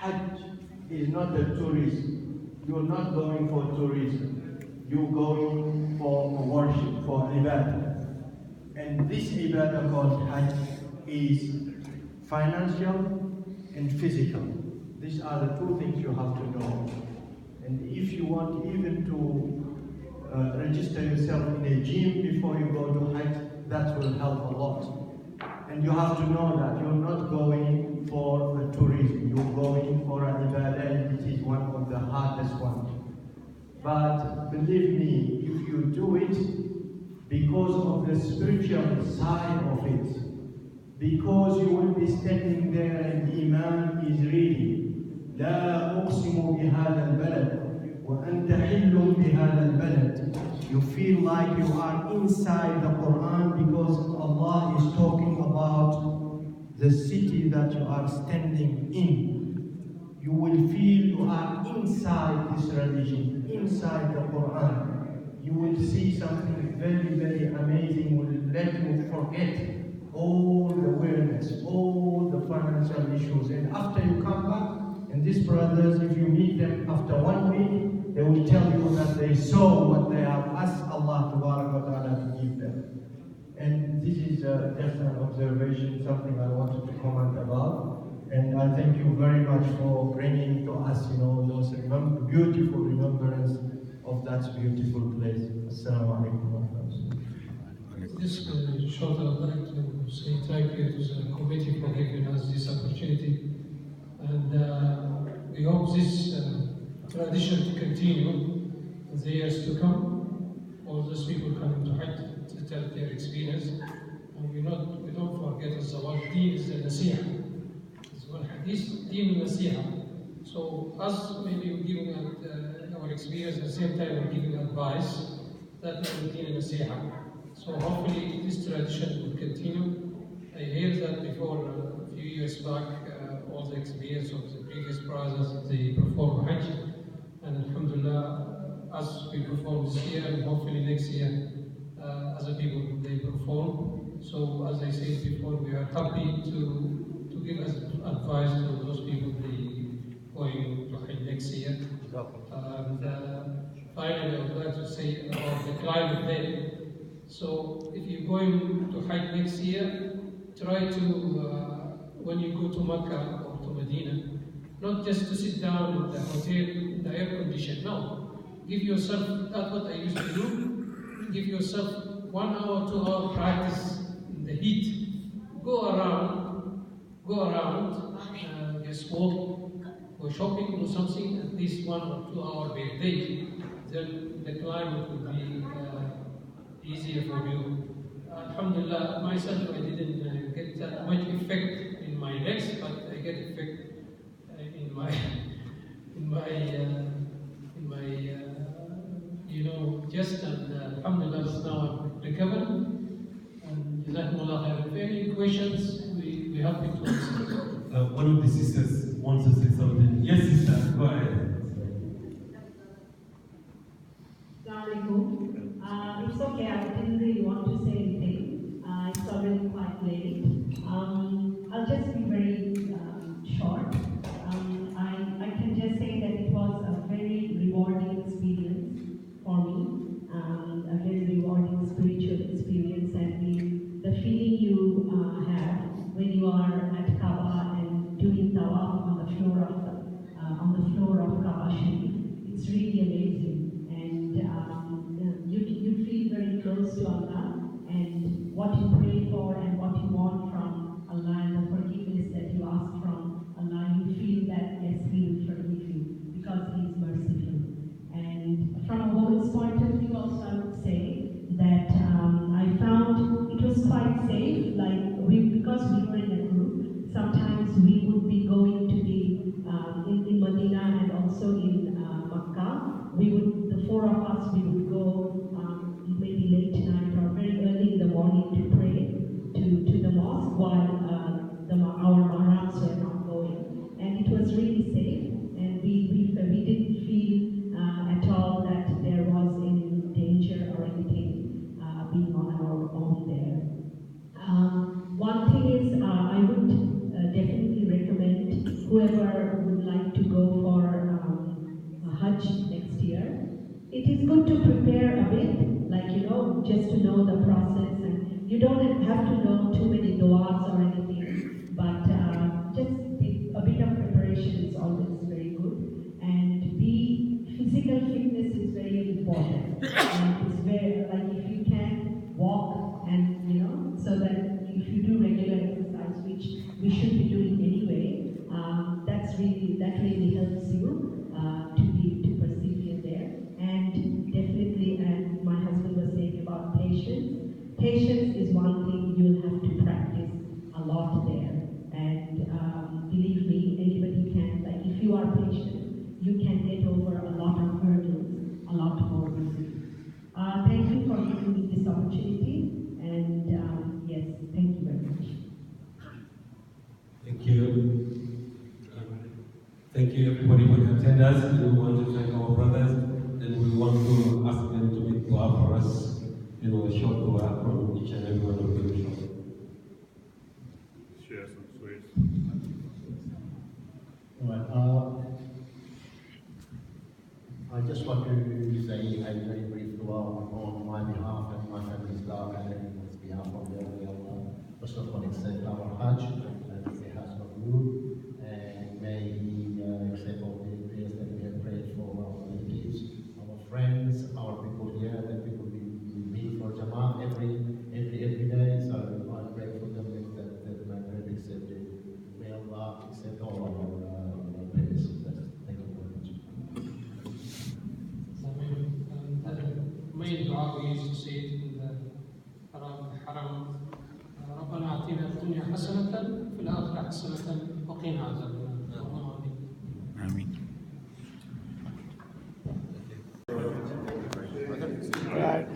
Hajj is not a tourism. You're not going for tourism. You're going for worship, for ibadah. And this ibadah called Hajj is financial and physical. These are the two things you have to know. And if you want even to register yourself in a gym before you go to Hajj, that will help a lot. And you have to know that you're not going for a tourism, you're going for an ibadah, and it is one of the hardest ones. But believe me, if you do it because of the spiritual side of it, because you will be standing there and the Imam is reading, لا أقسم بهذا البلد وأنت حل بهذا البلد. You feel like you are inside the Quran because Allah is talking about the city that you are standing in. You will feel you are inside this religion, inside the Quran. You will see something very, very amazing, will let you forget all the awareness, all the financial issues. And after you come back, and these brothers, if you meet them after 1 week, they will tell you that they saw what they have asked Allah to give them. And this is just an observation, something I wanted to comment about. And I thank you very much for bringing to us, those beautiful remembrance of that beautiful place. Assalamu alaikum wa rahmatullah. This short, I would like to say thank you to the committee for giving us this opportunity. And we hope this tradition to continue in the years to come. All those people coming to Hajj to tell their experience. And we don't forget as the word deen is the nasiha. It's one hadith, deen nasiha. So us maybe we're giving our experience at the same time we're giving advice. That is deen nasiha. So hopefully this tradition will continue. I heard that before a few years back, all the experience of the previous brothers, they perform Hajj. And alhamdulillah, as we perform this year, and hopefully next year, other people they perform. So as I said before, we are happy to give us advice to those people going to Hajj next year. And finally, I would like to say about the climate there. So if you're going to Hajj next year, try to, when you go to Mecca or to Medina, not just to sit down in the hotel in the air condition. No, give yourself, that's what I used to do, give yourself 1 hour, 2 hour practice in the heat. Go around, just walk, go shopping, do something, at least 1 or 2 hours per day. Then the climate will be easier for you. Alhamdulillah, myself I didn't get that much effect in my legs, but I get effect in my chest, and alhamdulillah now I'm recovered. And jazakumullah khair. If any questions, we happy to answer. One of the sisters wants to say something. Yes, sister, go ahead. It's okay, I didn't really want to say anything. It's already quite late. I'll just be very short. I can just say that it was a very rewarding experience for me, a very rewarding spiritual experience, and the feeling you have when you are at Kaaba and doing tawaf on the floor of Kaaba Sharif. It's really amazing. You feel very close to Allah, and what you pray for and what you want from Allah and the forgiveness that you ask from Allah, you feel that yes, He will forgive you because He is merciful. And from a woman's point of view also, I would say that I found it was quite safe, because we were in a group, sometimes we would be going to in Medina and also in Makkah. The four of us, we would go maybe late night or very early in the morning to pray to the mosque while our mahrams were not going. And it was really safe, and we didn't feel at all that there was any danger or anything being on our own there. One thing is, I would definitely recommend whoever would like it is good to prepare a bit, like, just to know the process, and you don't have to know too many du'as or anything, but just a bit of preparation is always very good. And physical fitness is very important. And it's very, like, if you can walk and, so that if you do regular exercise, which we should be doing anyway, that really helps you to persevere there. And definitely, and my husband was saying about patience. Patience is one thing you'll have to practice a lot there. And believe me, anybody can. Like, if you are patient, you can get over a lot of hurdles a lot more easily. Thank you for giving me this opportunity. And yes, thank you very much. Thank you. Thank you everybody for your attendance. We want to thank our brothers, and we want to ask them to make dua for us. A short dua from each and every one of them. Share some sweets. Right, I just want to say a very brief dua on my behalf and my family's behalf and everyone's behalf of the Holy Allah. First of all, accept our Hajj and the Hajj of you, and may He accept all the prayers that we have prayed for our relatives, our friends, our people here, that people we meet for Jama'at every day. So I pray for them that my prayer be accepted. May Allah accept all of our prayers. Thank you very much. The main dua we used to say it in the haram. ربنا آتنا في الدنيا حسنة في الآخرة حسنة وقنا عذاب النار. آمين. Right.